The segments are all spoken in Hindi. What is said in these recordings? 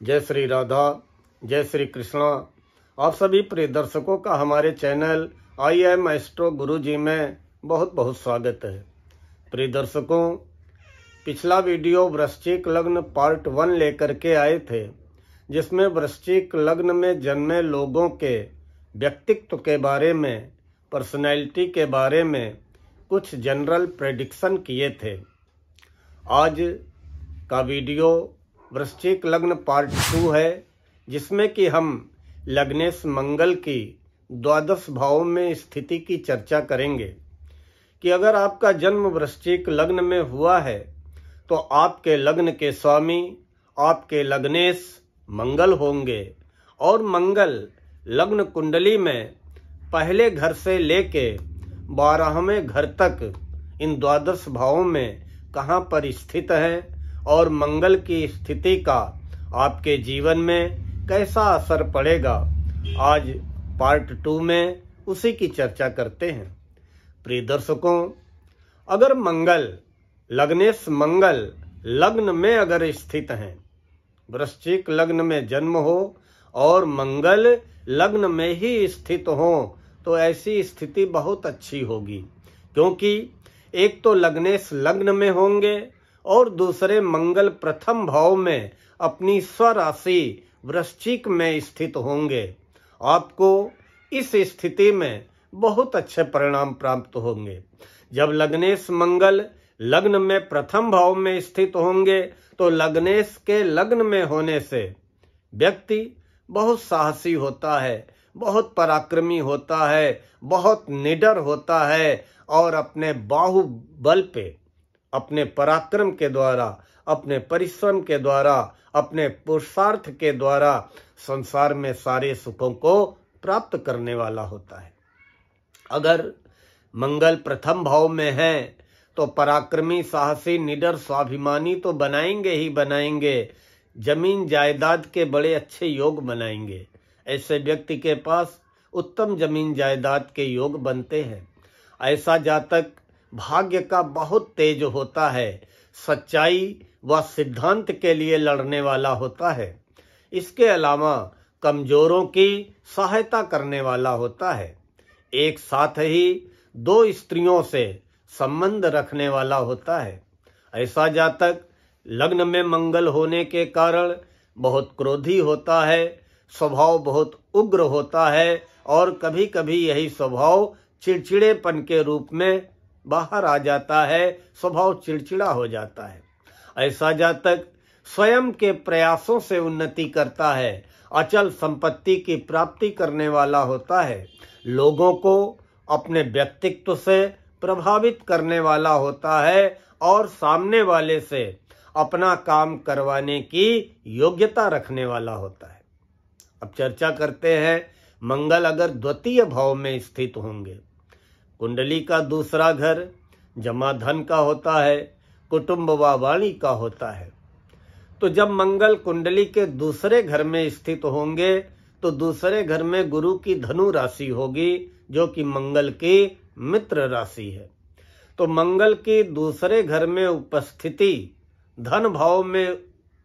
जय श्री राधा, जय श्री कृष्णा। आप सभी प्रिय दर्शकों का हमारे चैनल आई एम एस्ट्रो गुरुजी में बहुत बहुत स्वागत है। प्रिय दर्शकों, पिछला वीडियो वृश्चिक लग्न पार्ट 1 लेकर के आए थे, जिसमें वृश्चिक लग्न में जन्मे लोगों के व्यक्तित्व के बारे में, पर्सनैलिटी के बारे में कुछ जनरल प्रेडिक्शन किए थे। आज का वीडियो वृश्चिक लग्न पार्ट 2 है, जिसमें कि हम लग्नेश मंगल की द्वादश भावों में स्थिति की चर्चा करेंगे कि अगर आपका जन्म वृश्चिक लग्न में हुआ है तो आपके लग्न के स्वामी आपके लग्नेश मंगल होंगे। और मंगल लग्न कुंडली में पहले घर से लेके 12वें घर तक इन द्वादश भावों में कहाँ पर स्थित है और मंगल की स्थिति का आपके जीवन में कैसा असर पड़ेगा, आज पार्ट 2 में उसी की चर्चा करते हैं। प्रिय दर्शकों, अगर मंगल लग्नेश मंगल लग्न में अगर स्थित हैं, वृश्चिक लग्न में जन्म हो और मंगल लग्न में ही स्थित हो, तो ऐसी स्थिति बहुत अच्छी होगी, क्योंकि एक तो लग्नेश लग्न में होंगे और दूसरे मंगल प्रथम भाव में अपनी स्वराशि वृश्चिक में स्थित होंगे। आपको इस स्थिति में बहुत अच्छे परिणाम प्राप्त होंगे। जब लग्नेश मंगल लग्न में प्रथम भाव में स्थित होंगे तो लग्नेश के लग्न में होने से व्यक्ति बहुत साहसी होता है, बहुत पराक्रमी होता है, बहुत निडर होता है और अपने बाहुबल पे, अपने पराक्रम के द्वारा, अपने परिश्रम के द्वारा, अपने पुरुषार्थ के द्वारा संसार में सारे सुखों को प्राप्त करने वाला होता है। अगर मंगल प्रथम भाव में है तो पराक्रमी, साहसी, निडर, स्वाभिमानी तो बनाएंगे ही बनाएंगे, जमीन जायदाद के बड़े अच्छे योग बनाएंगे। ऐसे व्यक्ति के पास उत्तम जमीन जायदाद के योग बनते हैं। ऐसा जातक भाग्य का बहुत तेज होता है, सच्चाई व सिद्धांत के लिए लड़ने वाला होता है। इसके अलावा कमजोरों की सहायता करने वाला होता है। एक साथ ही 2 स्त्रियों से संबंध रखने वाला होता है। ऐसा जातक लग्न में मंगल होने के कारण बहुत क्रोधी होता है, स्वभाव बहुत उग्र होता है और कभी कभी यही स्वभाव चिड़चिड़ेपन के रूप में बाहर आ जाता है, स्वभाव चिड़चिड़ा हो जाता है। ऐसा जातक स्वयं के प्रयासों से उन्नति करता है, अचल संपत्ति की प्राप्ति करने वाला होता है, लोगों को अपने व्यक्तित्व से प्रभावित करने वाला होता है और सामने वाले से अपना काम करवाने की योग्यता रखने वाला होता है। अब चर्चा करते हैं, मंगल अगर द्वितीय भाव में स्थित होंगे, कुंडली का दूसरा घर जमा धन का होता है, कुटुंब व वाणी का होता है। तो जब मंगल कुंडली के दूसरे घर में स्थित होंगे तो दूसरे घर में गुरु की धनु राशि होगी, जो कि मंगल की मित्र राशि है। तो मंगल की दूसरे घर में उपस्थिति, धन भाव में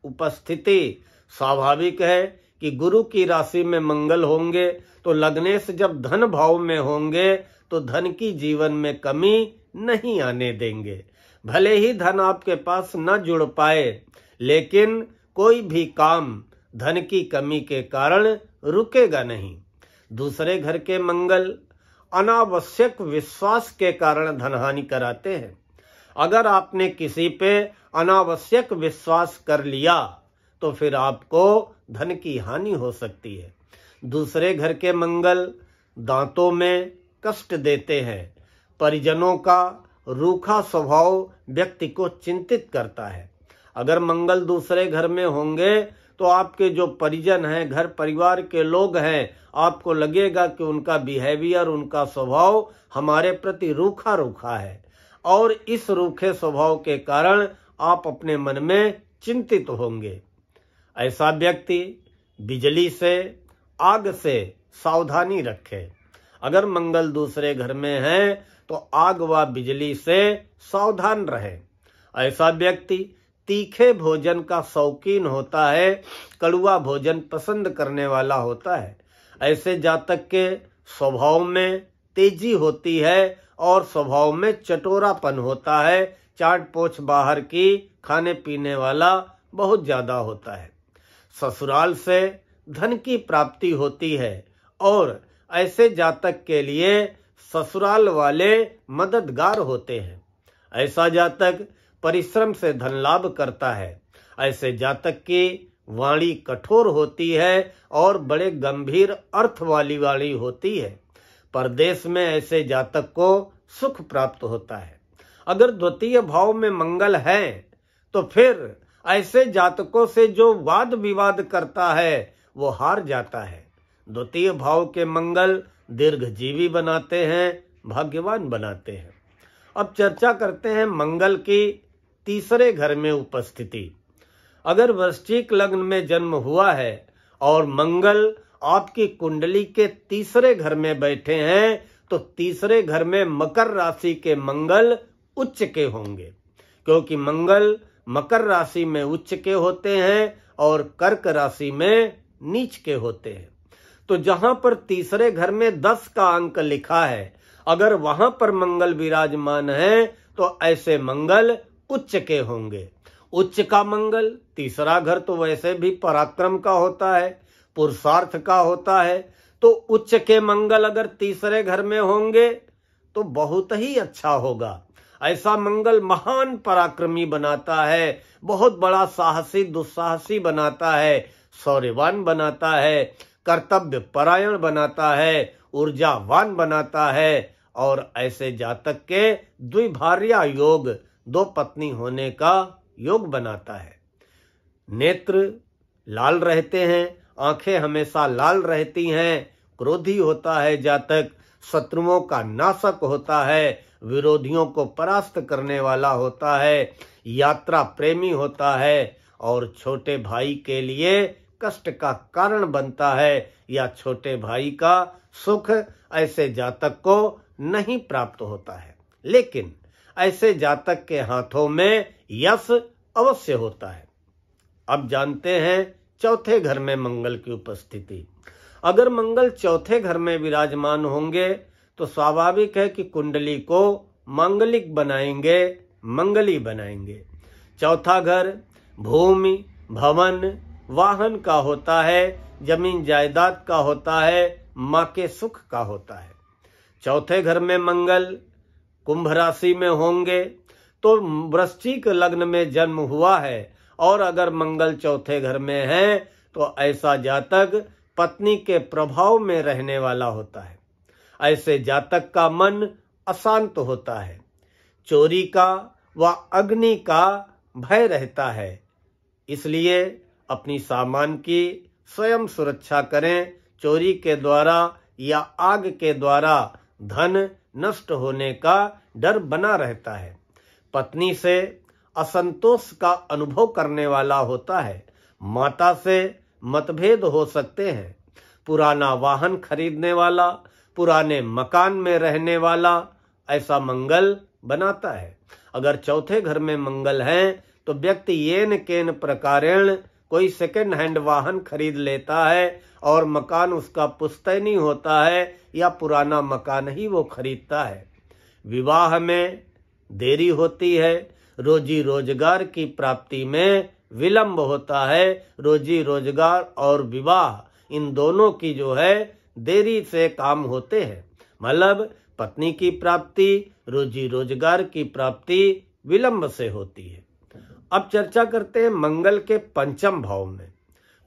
उपस्थिति स्वाभाविक है कि गुरु की राशि में मंगल होंगे, तो लग्नेश जब धन भाव में होंगे तो धन की जीवन में कमी नहीं आने देंगे। भले ही धन आपके पास न जुड़ पाए, लेकिन कोई भी काम धन की कमी के कारण रुकेगा नहीं। दूसरे घर के मंगल अनावश्यक विश्वास के कारण धनहानि कराते हैं। अगर आपने किसी पे अनावश्यक विश्वास कर लिया तो फिर आपको धन की हानि हो सकती है। दूसरे घर के मंगल दांतों में कष्ट देते हैं। परिजनों का रूखा स्वभाव व्यक्ति को चिंतित करता है। अगर मंगल दूसरे घर में होंगे तो आपके जो परिजन हैं, घर परिवार के लोग हैं, आपको लगेगा कि उनका बिहेवियर, उनका स्वभाव हमारे प्रति रूखा रूखा है और इस रूखे स्वभाव के कारण आप अपने मन में चिंतित होंगे। ऐसा व्यक्ति बिजली से, आग से सावधानी रखे। अगर मंगल दूसरे घर में है तो आग व बिजली से सावधान रहे। ऐसा व्यक्ति तीखे भोजन का शौकीन होता है, कड़वा भोजन पसंद करने वाला होता है। ऐसे जातक के स्वभाव में तेजी होती है और स्वभाव में चटोरापन होता है। चाट पोछ बाहर की खाने पीने वाला बहुत ज्यादा होता है। ससुराल से धन की प्राप्ति होती है और ऐसे जातक के लिए ससुराल वाले मददगार होते हैं। ऐसा जातक परिश्रम से धन लाभ करता है। ऐसे जातक की वाणी कठोर होती है और बड़े गंभीर अर्थ वाली वाणी होती है। परदेश में ऐसे जातक को सुख प्राप्त होता है। अगर द्वितीय भाव में मंगल है तो फिर ऐसे जातकों से जो वाद विवाद करता है वो हार जाता है। द्वितीय भाव के मंगल दीर्घजीवी बनाते हैं, भाग्यवान बनाते हैं। अब चर्चा करते हैं मंगल की तीसरे घर में उपस्थिति। अगर वृश्चिक लग्न में जन्म हुआ है और मंगल आपकी कुंडली के तीसरे घर में बैठे हैं तो तीसरे घर में मकर राशि के मंगल उच्च के होंगे, क्योंकि मंगल मकर राशि में उच्च के होते हैं और कर्क राशि में नीच के होते हैं। तो जहां पर तीसरे घर में 10 का अंक लिखा है, अगर वहां पर मंगल विराजमान है तो ऐसे मंगल उच्च के होंगे। उच्च का मंगल, तीसरा घर तो वैसे भी पराक्रम का होता है, पुरुषार्थ का होता है। तो उच्च के मंगल अगर तीसरे घर में होंगे तो बहुत ही अच्छा होगा। ऐसा मंगल महान पराक्रमी बनाता है, बहुत बड़ा साहसी दुस्साहसी बनाता है, शौर्यवान बनाता है, कर्तव्य परायण बनाता है, ऊर्जावान बनाता है। और ऐसे जातक के द्विभार्या योग, 2 पत्नी होने का योग बनाता है। नेत्र लाल रहते हैं, आंखें हमेशा लाल रहती हैं। क्रोधी होता है जातक, शत्रुओं का नाशक होता है, विरोधियों को परास्त करने वाला होता है, यात्रा प्रेमी होता है और छोटे भाई के लिए कष्ट का कारण बनता है या छोटे भाई का सुख ऐसे जातक को नहीं प्राप्त होता है। लेकिन ऐसे जातक के हाथों में यश अवश्य होता है। अब जानते हैं चौथे घर में मंगल की उपस्थिति। अगर मंगल चौथे घर में विराजमान होंगे तो स्वाभाविक है कि कुंडली को मांगलिक बनाएंगे, मंगली बनाएंगे। चौथा घर भूमि, भवन, वाहन का होता है, जमीन जायदाद का होता है, माँ के सुख का होता है। चौथे घर में मंगल कुंभ राशि में होंगे तो वृश्चिक लग्न में जन्म हुआ है और अगर मंगल चौथे घर में है तो ऐसा जातक पत्नी के प्रभाव में रहने वाला होता है। ऐसे जातक का मन अशांत होता है, चोरी का व अग्नि का भय रहता है। इसलिए अपनी सामान की स्वयं सुरक्षा करें। चोरी के द्वारा या आग के द्वारा धन नष्ट होने का डर बना रहता है। पत्नी से असंतोष का अनुभव करने वाला होता है। माता से मतभेद हो सकते हैं। पुराना वाहन खरीदने वाला, पुराने मकान में रहने वाला ऐसा मंगल बनाता है। अगर चौथे घर में मंगल है तो व्यक्ति येन केन प्रकारेण कोई सेकंड हैंड वाहन खरीद लेता है और मकान उसका पुश्तैनी होता है या पुराना मकान ही वो खरीदता है। विवाह में देरी होती है, रोजी रोजगार की प्राप्ति में विलंब होता है। रोजी रोजगार और विवाह इन दोनों की जो है देरी से काम होते हैं। मतलब पत्नी की प्राप्ति, रोजी रोजगार की प्राप्ति विलंब से होती है। अब चर्चा करते हैं मंगल के पंचम भाव में।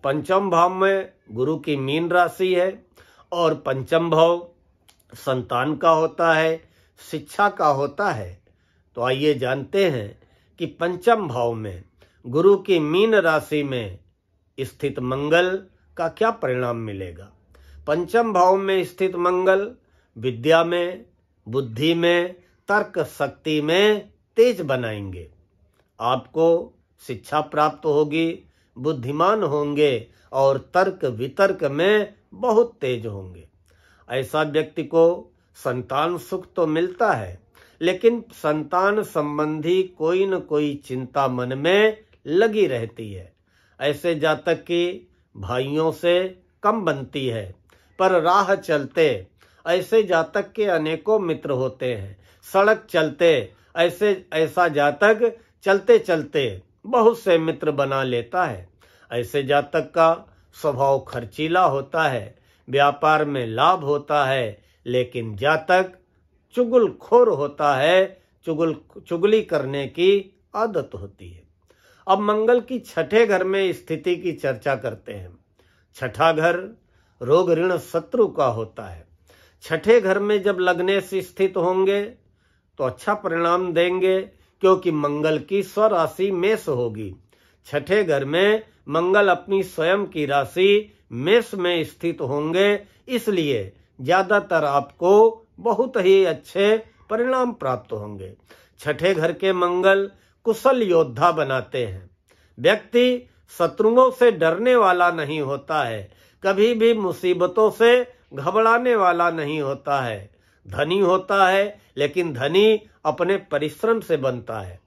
पंचम भाव में गुरु की मीन राशि है और पंचम भाव संतान का होता है, शिक्षा का होता है। तो आइए जानते हैं कि पंचम भाव में गुरु की मीन राशि में स्थित मंगल का क्या परिणाम मिलेगा। पंचम भाव में स्थित मंगल विद्या में, बुद्धि में, तर्क शक्ति में तेज बनाएंगे। आपको शिक्षा प्राप्त होगी, बुद्धिमान होंगे और तर्क वितर्क में बहुत तेज होंगे। ऐसा व्यक्ति को संतान सुख तो मिलता है, लेकिन संतान संबंधी कोई न कोई चिंता मन में लगी रहती है। ऐसे जातक की भाइयों से कम बनती है, पर राह चलते ऐसे जातक के अनेकों मित्र होते हैं। सड़क चलते ऐसा जातक चलते चलते बहुत से मित्र बना लेता है। ऐसे जातक का स्वभाव खर्चीला होता है, व्यापार में लाभ होता है, लेकिन जातक चुगलखोर होता है, चुगली करने की आदत होती है। अब मंगल की छठे घर में स्थिति की चर्चा करते हैं। छठा घर रोग ऋण शत्रु का होता है। छठे घर में जब लगने से स्थित होंगे तो अच्छा परिणाम देंगे, क्योंकि मंगल की स्वराशि मेष होगी। छठे घर में मंगल अपनी स्वयं की राशि मेष में स्थित होंगे, इसलिए ज्यादातर आपको बहुत ही अच्छे परिणाम प्राप्त होंगे। छठे घर के मंगल कुशल योद्धा बनाते हैं। व्यक्ति शत्रुओं से डरने वाला नहीं होता है, कभी भी मुसीबतों से घबराने वाला नहीं होता है। धनी होता है, लेकिन धनी अपने परिश्रम से बनता है।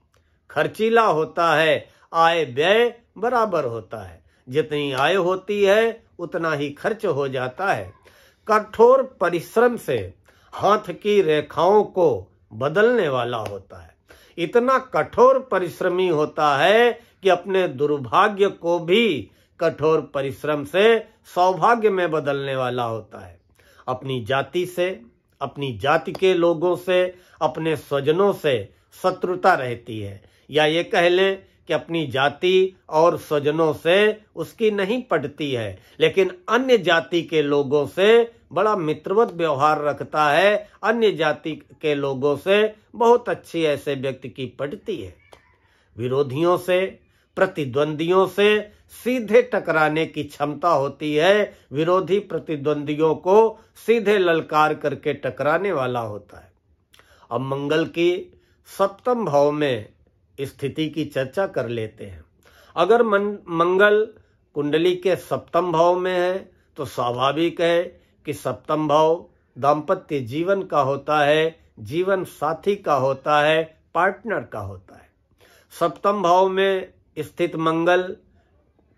खर्चीला होता है, आय व्यय बराबर होता है। जितनी आय होती है उतना ही खर्च हो जाता है। कठोर परिश्रम से हाथ की रेखाओं को बदलने वाला होता है। इतना कठोर परिश्रमी होता है कि अपने दुर्भाग्य को भी कठोर परिश्रम से सौभाग्य में बदलने वाला होता है। अपनी जाति से, अपनी जाति के लोगों से, अपने स्वजनों से शत्रुता रहती है, या ये कह लें कि अपनी जाति और स्वजनों से उसकी नहीं पटती है, लेकिन अन्य जाति के लोगों से बड़ा मित्रवत व्यवहार रखता है। अन्य जाति के लोगों से बहुत अच्छी ऐसे व्यक्ति की पटती है। विरोधियों से, प्रतिद्वंदियों से सीधे टकराने की क्षमता होती है। विरोधी प्रतिद्वंदियों को सीधे ललकार करके टकराने वाला होता है। अब मंगल की सप्तम भाव में स्थिति की चर्चा कर लेते हैं। अगर मंगल कुंडली के सप्तम भाव में है तो स्वाभाविक है कि सप्तम भाव दाम्पत्य जीवन का होता है, जीवन साथी का होता है, पार्टनर का होता है। सप्तम भाव में स्थित मंगल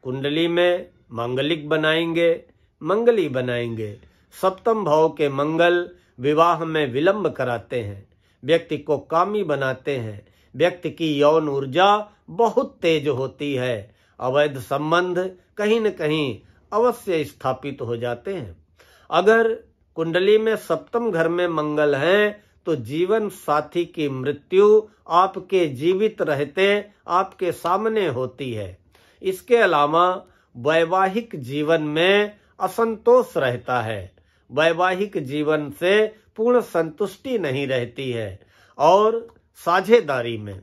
कुंडली में मांगलिक बनाएंगे, मंगली बनाएंगे। सप्तम भाव के मंगल विवाह में विलंब कराते हैं, व्यक्ति को कामी बनाते हैं। व्यक्ति की यौन ऊर्जा बहुत तेज होती है। अवैध संबंध कहीं न कहीं अवश्य स्थापित हो जाते हैं। अगर कुंडली में सप्तम घर में मंगल है तो जीवन साथी की मृत्यु आपके जीवित रहते आपके सामने होती है। इसके अलावा वैवाहिक जीवन में असंतोष रहता है। वैवाहिक जीवन से पूर्ण संतुष्टि नहीं रहती है। और साझेदारी में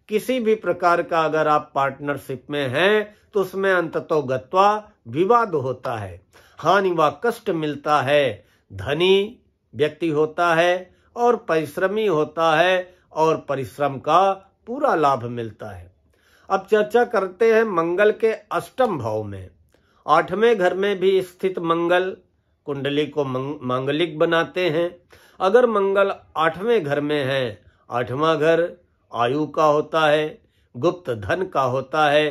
किसी भी प्रकार का अगर आप पार्टनरशिप में हैं तो उसमें अंततोगत्वा विवाद होता है, हानि व कष्ट मिलता है। धनी व्यक्ति होता है और परिश्रमी होता है और परिश्रम का पूरा लाभ मिलता है। अब चर्चा करते हैं मंगल के अष्टम भाव में। आठवें घर में भी स्थित मंगल कुंडली को मांगलिक बनाते हैं। अगर मंगल आठवें घर में है, आठवां घर आयु का होता है, गुप्त धन का होता है,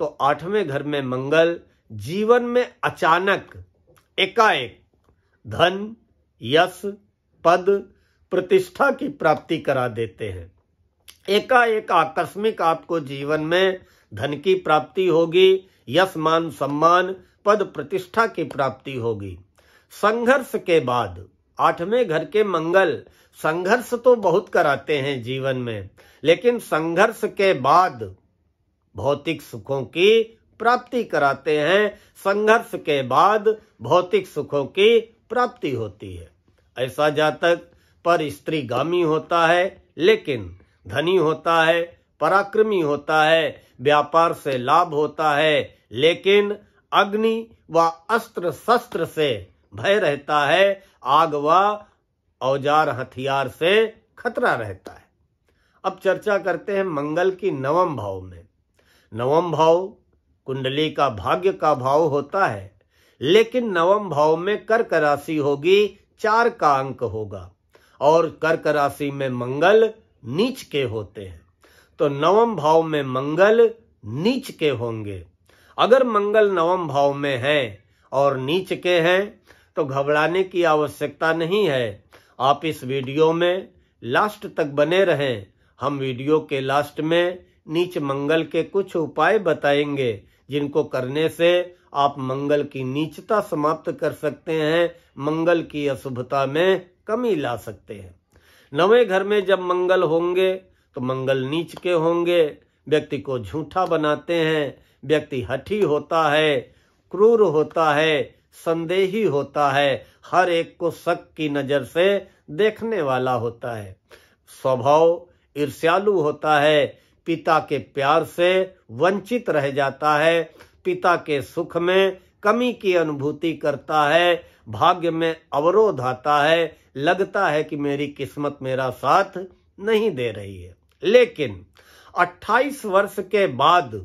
तो आठवें घर में मंगल जीवन में अचानक एकाएक धन, यश, पद, प्रतिष्ठा की प्राप्ति करा देते हैं। एकाएक आकस्मिक आपको जीवन में धन की प्राप्ति होगी, यश, मान, सम्मान, पद, प्रतिष्ठा की प्राप्ति होगी। संघर्ष के बाद आठवें घर के मंगल संघर्ष तो बहुत कराते हैं जीवन में, लेकिन संघर्ष के बाद भौतिक सुखों की प्राप्ति कराते हैं। संघर्ष के बाद भौतिक सुखों की प्राप्ति होती है। ऐसा जातक पर स्त्रीगामी होता है, लेकिन धनी होता है, पराक्रमी होता है, व्यापार से लाभ होता है, लेकिन अग्नि व अस्त्र शस्त्र से भय रहता है। आग व औजार हथियार से खतरा रहता है। अब चर्चा करते हैं मंगल की नवम भाव में। नवम भाव कुंडली का भाग्य का भाव होता है, लेकिन नवम भाव में कर्क राशि होगी, 4 का अंक होगा और कर्क राशि में मंगल नीच के होते हैं। तो नवम भाव में मंगल नीच के होंगे। अगर मंगल नवम भाव में है और नीच के हैं तो घबराने की आवश्यकता नहीं है। आप इस वीडियो में लास्ट तक बने रहें। हम वीडियो के लास्ट में नीच मंगल के कुछ उपाय बताएंगे जिनको करने से आप मंगल की नीचता समाप्त कर सकते हैं, मंगल की अशुभता में कमी ला सकते हैं। नवें घर में जब मंगल होंगे तो मंगल नीच के होंगे। व्यक्ति को झूठा बनाते हैं, व्यक्ति हठी होता है, क्रूर होता है, संदेही होता है, हर एक को शक की नजर से देखने वाला होता है, स्वभाव ईर्ष्यालु होता है, पिता के प्यार से वंचित रह जाता है, पिता के सुख में कमी की अनुभूति करता है, भाग्य में अवरोध आता है, लगता है कि मेरी किस्मत मेरा साथ नहीं दे रही है। लेकिन 28 वर्ष के बाद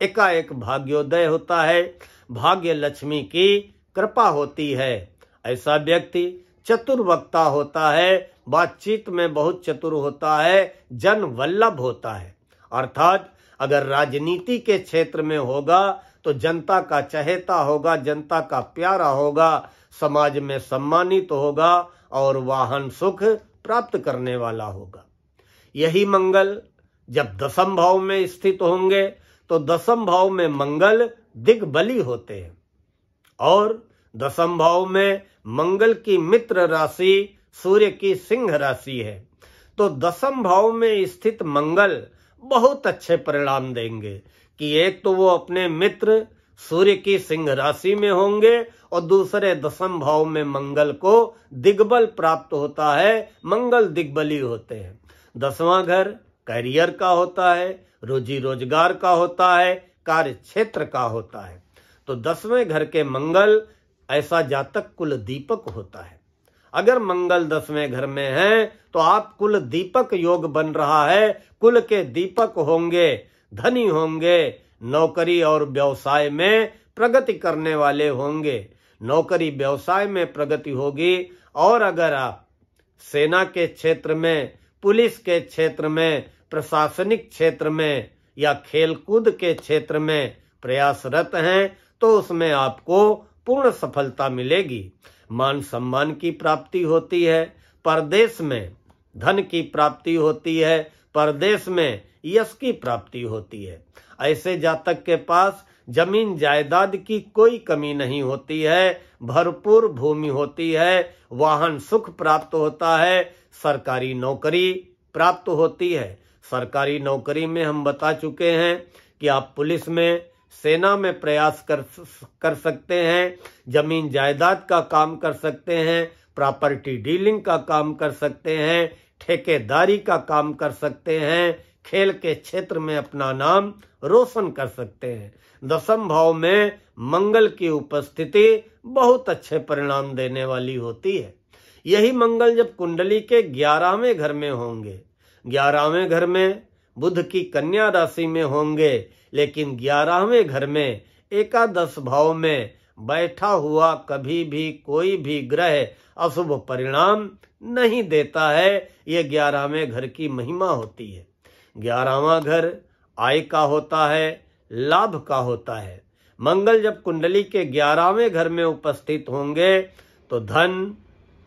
एकाएक भाग्योदय होता है, भाग्य लक्ष्मी की कृपा होती है। ऐसा व्यक्ति चतुर वक्ता होता है, बातचीत में बहुत चतुर होता है, जन वल्लभ होता है। अर्थात अगर राजनीति के क्षेत्र में होगा तो जनता का चहेता होगा, जनता का प्यारा होगा, समाज में सम्मानित होगा और वाहन सुख प्राप्त करने वाला होगा। यही मंगल जब दसम भाव में स्थित होंगे तो दसम भाव में मंगल दिग्बली होते हैं और दसम भाव में मंगल की मित्र राशि सूर्य की सिंह राशि है। तो दसम भाव में स्थित मंगल बहुत अच्छे परिणाम देंगे कि एक तो वो अपने मित्र सूर्य की सिंह राशि में होंगे और दूसरे दसम भाव में मंगल को दिग्बल प्राप्त होता है, मंगल दिग्बली होते हैं। दसवां घर करियर का होता है, रोजी रोजगार का होता है, कार्य क्षेत्र का होता है। तो 10वें घर के मंगल ऐसा जातक कुल दीपक होता है। अगर मंगल 10वें घर में है तो आप कुल दीपक योग बन रहा है, कुल के दीपक होंगे, धनी होंगे, नौकरी और व्यवसाय में प्रगति करने वाले होंगे, नौकरी व्यवसाय में प्रगति होगी। और अगर आप सेना के क्षेत्र में, पुलिस के क्षेत्र में, प्रशासनिक क्षेत्र में या खेलकूद के क्षेत्र में प्रयासरत हैं तो उसमें आपको पूर्ण सफलता मिलेगी। मान सम्मान की प्राप्ति होती है, परदेश में धन की प्राप्ति होती है, परदेश में यश की प्राप्ति होती है। ऐसे जातक के पास जमीन जायदाद की कोई कमी नहीं होती है, भरपूर भूमि होती है, वाहन सुख प्राप्त होता है, सरकारी नौकरी प्राप्त होती है। सरकारी नौकरी में हम बता चुके हैं कि आप पुलिस में, सेना में प्रयास कर सकते हैं, जमीन जायदाद का काम कर सकते हैं, प्रॉपर्टी डीलिंग का काम कर सकते हैं, ठेकेदारी का काम कर सकते हैं, खेल के क्षेत्र में अपना नाम रोशन कर सकते हैं। दसम भाव में मंगल की उपस्थिति बहुत अच्छे परिणाम देने वाली होती है। यही मंगल जब कुंडली के 11वें घर में होंगे, 11वें घर में बुध की कन्या राशि में होंगे, लेकिन 11वें घर में एकादश भाव में बैठा हुआ कभी भी कोई भी ग्रह अशुभ परिणाम नहीं देता है। ये 11वें घर की महिमा होती है। 11वां घर आय का होता है, लाभ का होता है। मंगल जब कुंडली के 11वें घर में उपस्थित होंगे तो धन,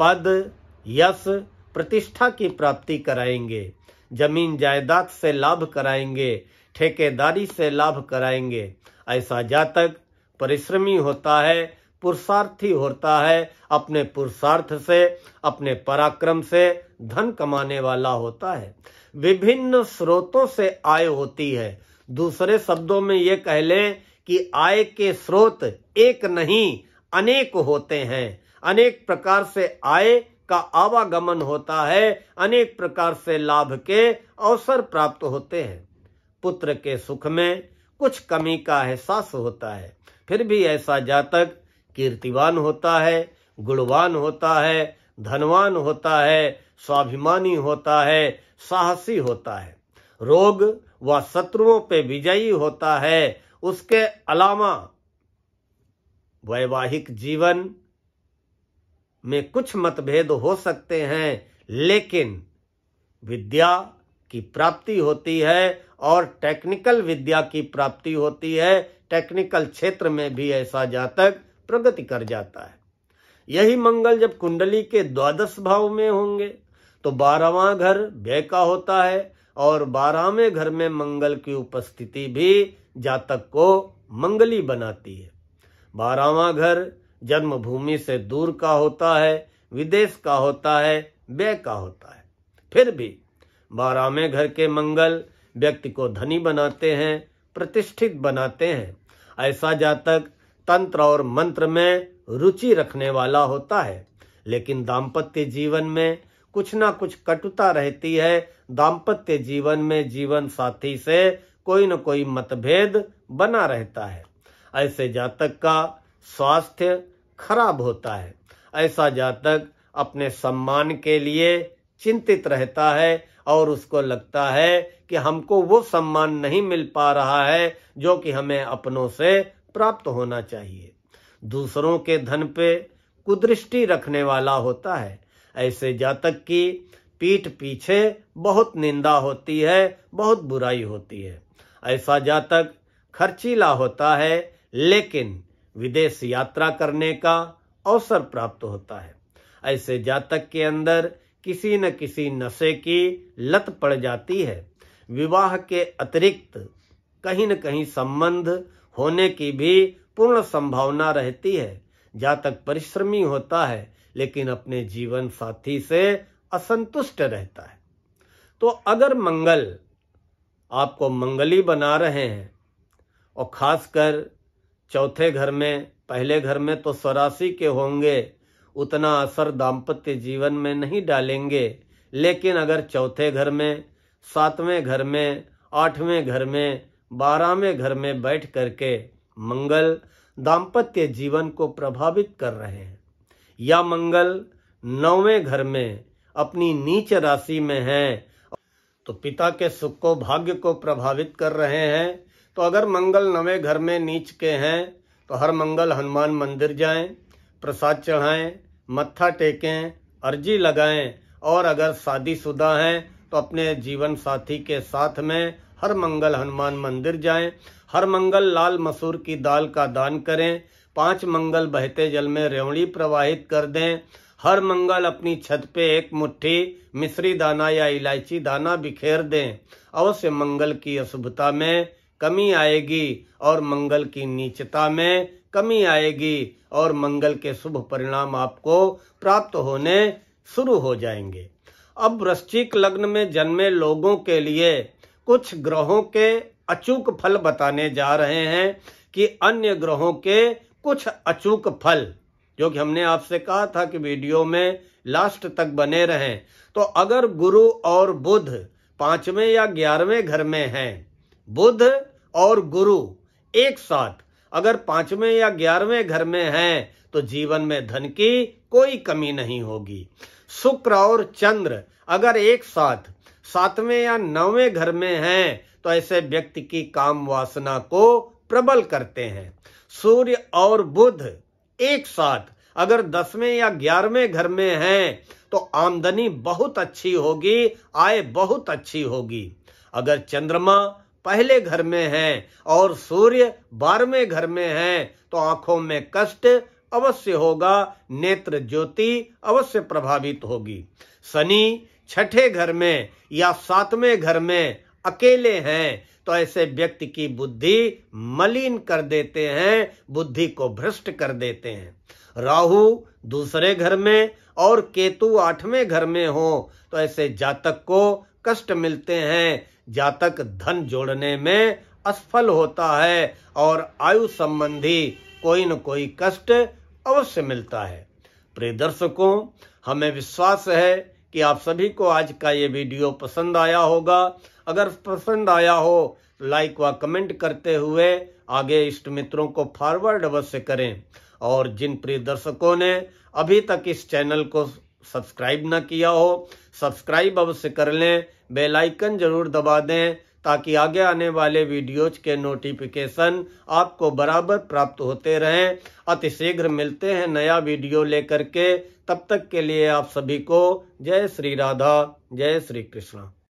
पद, यश, प्रतिष्ठा की प्राप्ति कराएंगे, जमीन जायदाद से लाभ कराएंगे, ठेकेदारी से लाभ कराएंगे। ऐसा जातक परिश्रमी होता है, पुरुषार्थी होता है, अपने पुरुषार्थ से, अपने पराक्रम से धन कमाने वाला होता है। विभिन्न स्रोतों से आय होती है। दूसरे शब्दों में ये कह लें कि आय के स्रोत एक नहीं अनेक होते हैं। अनेक प्रकार से आय का आवागमन होता है, अनेक प्रकार से लाभ के अवसर प्राप्त होते हैं। पुत्र के सुख में कुछ कमी का एहसास होता है, फिर भी ऐसा जातक कीर्तिवान होता है, गुणवान होता है, धनवान होता है, स्वाभिमानी होता है, साहसी होता है, रोग व शत्रुओं पे विजयी होता है। उसके अलावा वैवाहिक जीवन में कुछ मतभेद हो सकते हैं, लेकिन विद्या की प्राप्ति होती है और टेक्निकल विद्या की प्राप्ति होती है। टेक्निकल क्षेत्र में भी ऐसा जातक प्रगति कर जाता है। यही मंगल जब कुंडली के 12 भाव में होंगे तो 12वां घर व्यय का होता है और 12वें घर में मंगल की उपस्थिति भी जातक को मंगली बनाती है। 12वां घर जन्मभूमि से दूर का होता है, विदेश का होता है, व्यय का होता है। फिर भी 12वें घर के मंगल व्यक्ति को धनी बनाते हैं, प्रतिष्ठित बनाते हैं। ऐसा जातक तंत्र और मंत्र में रुचि रखने वाला होता है, लेकिन दाम्पत्य जीवन में कुछ ना कुछ कटुता रहती है। दाम्पत्य जीवन में जीवन साथी से कोई न कोई मतभेद बना रहता है। ऐसे जातक का स्वास्थ्य खराब होता है। ऐसा जातक अपने सम्मान के लिए चिंतित रहता है और उसको लगता है कि हमको वो सम्मान नहीं मिल पा रहा है जो कि हमें अपनों से प्राप्त होना चाहिए। दूसरों के धन पे कुदृष्टि रखने वाला होता है। ऐसे जातक की पीठ पीछे बहुत निंदा होती है, बहुत बुराई होती है। ऐसा जातक खर्चीला होता है, लेकिन विदेश यात्रा करने का अवसर प्राप्त होता है। ऐसे जातक के अंदर किसी न किसी नशे की लत पड़ जाती है। विवाह के अतिरिक्त कहीं न कहीं संबंध होने की भी पूर्ण संभावना रहती है। जातक परिश्रमी होता है, लेकिन अपने जीवन साथी से असंतुष्ट रहता है। तो अगर मंगल आपको मंगली बना रहे हैं और खासकर चौथे घर में, पहले घर में तो स्वराशि के होंगे, उतना असर दाम्पत्य जीवन में नहीं डालेंगे, लेकिन अगर चौथे घर में, 7वें घर में, 8वें घर में, 12वें घर में बैठ करके मंगल दाम्पत्य जीवन को प्रभावित कर रहे हैं, या मंगल 9वें घर में अपनी नीच राशि में है तो पिता के सुख को, भाग्य को प्रभावित कर रहे हैं। तो अगर मंगल 9वें घर में नीच के हैं तो हर मंगल हनुमान मंदिर जाएं, प्रसाद चढ़ाएं, मत्था टेकें, अर्जी लगाएं। और अगर शादीशुदा हैं तो अपने जीवन साथी के साथ में हर मंगल हनुमान मंदिर जाएं। हर मंगल लाल मसूर की दाल का दान करें। 5 मंगल बहते जल में रेवड़ी प्रवाहित कर दें। हर मंगल अपनी छत पे 1 मुट्ठी मिश्री दाना या इलायची दाना बिखेर दें। अवश्य मंगल की अशुभता में कमी आएगी और मंगल की नीचता में कमी आएगी और मंगल के शुभ परिणाम आपको प्राप्त होने शुरू हो जाएंगे। अब वृश्चिक लग्न में जन्मे लोगों के लिए कुछ ग्रहों के अचूक फल बताने जा रहे हैं कि अन्य ग्रहों के कुछ अचूक फल, जो कि हमने आपसे कहा था कि वीडियो में लास्ट तक बने रहें। तो अगर गुरु और बुध 5वें या 11वें घर में हैं, बुध और गुरु एक साथ अगर 5वें या 11वें घर में हैं तो जीवन में धन की कोई कमी नहीं होगी। शुक्र और चंद्र अगर एक साथ 7वें या 9वें घर में हैं तो ऐसे व्यक्ति की काम वासना को प्रबल करते हैं। सूर्य और बुध एक साथ अगर 10वें या 11वें घर में हैं तो आमदनी बहुत अच्छी होगी, आय बहुत अच्छी होगी। अगर चंद्रमा पहले घर में है और सूर्य 12वें घर में है तो आंखों में कष्ट अवश्य होगा, नेत्र ज्योति अवश्य प्रभावित होगी। शनि 6ठे घर में या 7वें घर में अकेले हैं तो ऐसे व्यक्ति की बुद्धि मलिन कर देते हैं, बुद्धि को भ्रष्ट कर देते हैं। राहु दूसरे घर में और केतु 8वें घर में हो तो ऐसे जातक को कष्ट मिलते हैं। जातक धन जोड़ने में असफल होता है और आयु संबंधी कोई न कोई कष्ट अवश्य मिलता है। प्रिय दर्शकों, हमें विश्वास है कि आप सभी को आज का ये वीडियो पसंद आया होगा। अगर पसंद आया हो तो लाइक व कमेंट करते हुए आगे इष्ट मित्रों को फॉरवर्ड अवश्य करें। और जिन प्रिय दर्शकों ने अभी तक इस चैनल को सब्सक्राइब न किया हो, सब्सक्राइब अवश्य कर लें, बेल आइकन जरूर दबा दें ताकि आगे आने वाले वीडियोज के नोटिफिकेशन आपको बराबर प्राप्त होते रहें। अतिशीघ्र मिलते हैं नया वीडियो लेकर के। तब तक के लिए आप सभी को जय श्री राधा, जय श्री कृष्ण।